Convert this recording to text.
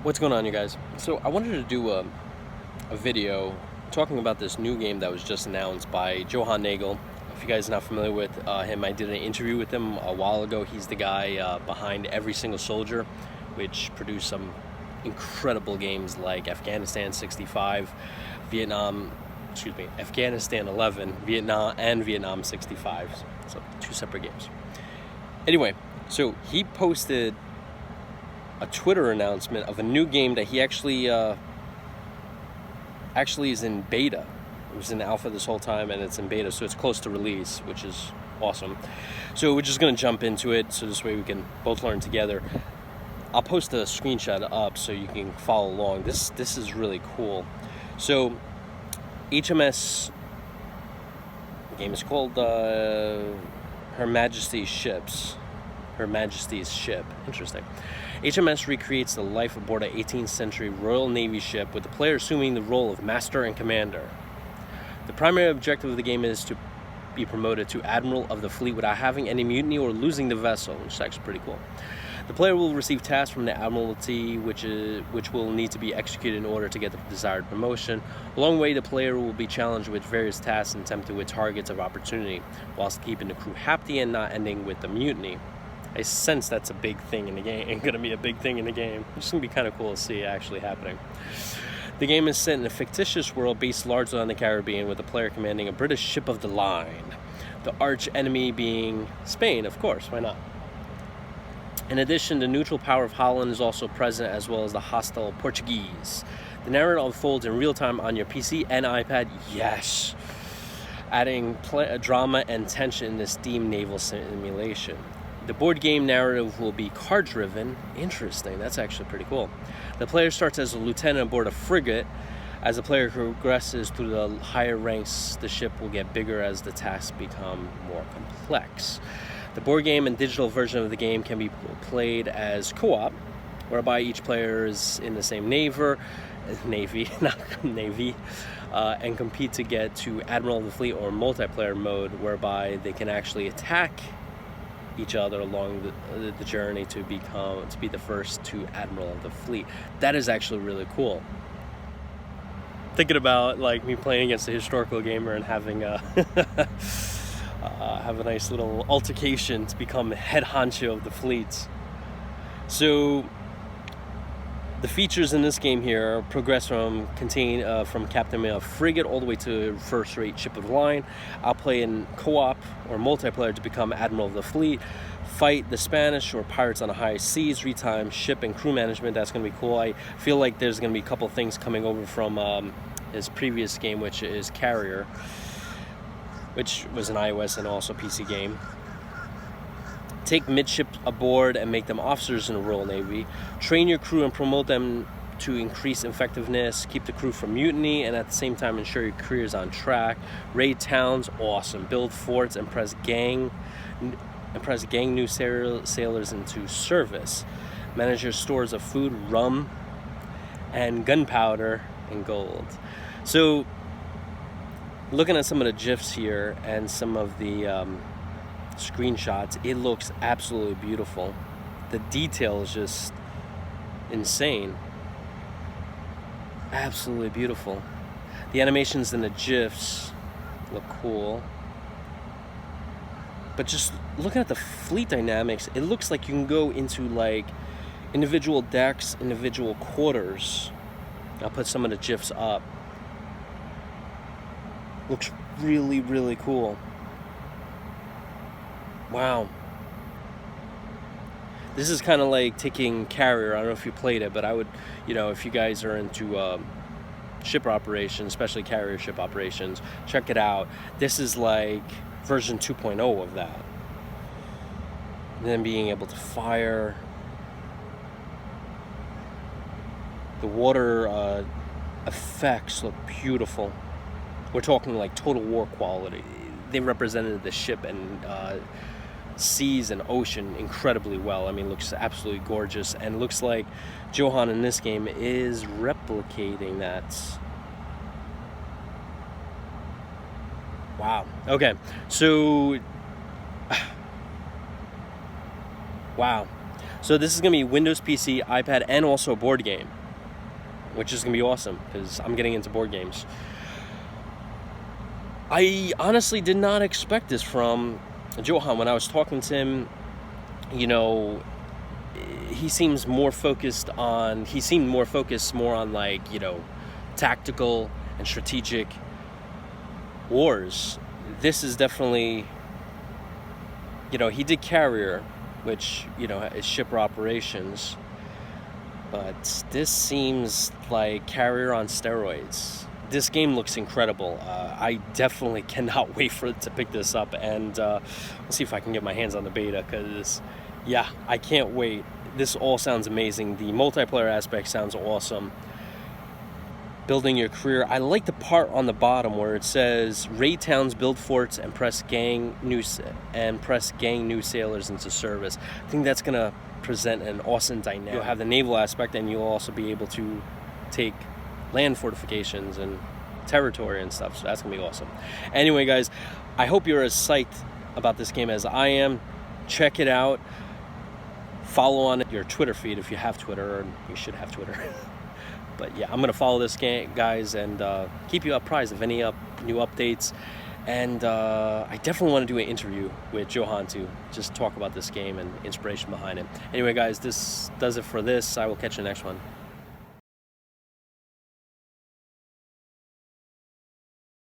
What's going on, you guys? So I wanted to do a video talking about this new game that was just announced by Johan Nagel. If you guys are not familiar with him, I did an interview with him a while ago. He's the guy behind Every Single Soldier, which produced some incredible games like Afghanistan 65, Afghanistan 11, Vietnam 65. So two separate games. Anyway, so he posted a Twitter announcement of a new game that he actually is in beta. It was in alpha this whole time, and it's in beta, so it's close to release, which is awesome. So we're just going to jump into it, so this way we can both learn together. I'll post a screenshot up so you can follow along. This is really cool. So HMS, the game is called Her Majesty's Ship. Interesting. HMS recreates the life aboard an 18th century Royal Navy ship, with the player assuming the role of master and commander. The primary objective of the game is to be promoted to Admiral of the Fleet without having any mutiny or losing the vessel, which is actually pretty cool. The player will receive tasks from the Admiralty, which will need to be executed in order to get the desired promotion. Along the way, the player will be challenged with various tasks and tempted with targets of opportunity, whilst keeping the crew happy and not ending with the mutiny. I sense that's a big thing in the game, and going to be a big thing in the game. It's going to be kind of cool to see it actually happening. The game is set in a fictitious world based largely on the Caribbean, with the player commanding a British ship of the line. The arch enemy being Spain, of course, why not? In addition, the neutral power of Holland is also present, as well as the hostile Portuguese. The narrative unfolds in real time on your PC and iPad, yes, adding drama and tension in this steam naval simulation. The board game narrative will be card-driven. Interesting, that's actually pretty cool. The player starts as a lieutenant aboard a frigate. As the player progresses through the higher ranks, the ship will get bigger as the tasks become more complex. The board game and digital version of the game can be played as co-op, whereby each player is in the same navy, and compete to get to Admiral of the Fleet, or multiplayer mode, whereby they can actually attack each other along the journey to be the first to Admiral of the Fleet. That is actually really cool. Thinking about like me playing against a historical gamer and having a have a nice little altercation to become head honcho of the fleets. So the features in this game here progress from captain of a frigate all the way to first-rate ship of the line. I'll play in co-op or multiplayer to become Admiral of the Fleet, fight the Spanish or pirates on the high seas, real-time ship and crew management. That's going to be cool. I feel like there's going to be a couple things coming over from his previous game, which is Carrier, which was an iOS and also PC game. Take midship aboard and make them officers in the Royal Navy. Train your crew and promote them to increase effectiveness. Keep the crew from mutiny, and at the same time ensure your career is on track. Raid towns, awesome. Build forts, and press gang new sailors into service. Manage your stores of food, rum, and gunpowder and gold. So, looking at some of the GIFs here and some of the screenshots, it looks absolutely beautiful. The detail is just insane. Absolutely beautiful. The animations and the GIFs look cool. But just looking at the fleet dynamics, it looks like you can go into like individual decks, individual quarters. I'll put some of the GIFs up. Looks really, really cool. Wow. This is kind of like taking Carrier. I don't know if you played it, but I would, if you guys are into ship operations, especially Carrier ship operations, check it out. This is like version 2.0 of that. And then being able to fire. The water effects look beautiful. We're talking like Total War quality. They represented the ship and seas and ocean incredibly well. I mean, looks absolutely gorgeous, and looks like Johan in this game is replicating that. Wow. Okay, so wow. So this is going to be Windows PC, iPad, and also a board game, which is going to be awesome because I'm getting into board games. I honestly did not expect this from Johan. When I was talking to him, you know, he seemed more focused more on, like, you know, tactical and strategic wars. This is definitely, you know, he did Carrier, which, you know, is shipper operations, but this seems like Carrier on steroids. This game looks incredible. I definitely cannot wait to pick this up, and let's see if I can get my hands on the beta, because yeah, I can't wait. This all sounds amazing. The multiplayer aspect sounds awesome. Building your career. I like the part on the bottom where it says raid towns, build forts, and press gang new sailors into service. I think that's gonna present an awesome dynamic. You'll have the naval aspect, and you'll also be able to take land fortifications and territory and stuff, so that's gonna be awesome. Anyway, guys, I hope you're as psyched about this game as I am. Check it out. Follow on your Twitter feed if you have Twitter, or you should have Twitter. But yeah, I'm gonna follow this game, guys, and keep you apprised of any new updates. And I definitely want to do an interview with Johan to just talk about this game and inspiration behind it. Anyway, guys, this does it for this. I will catch you in the next one.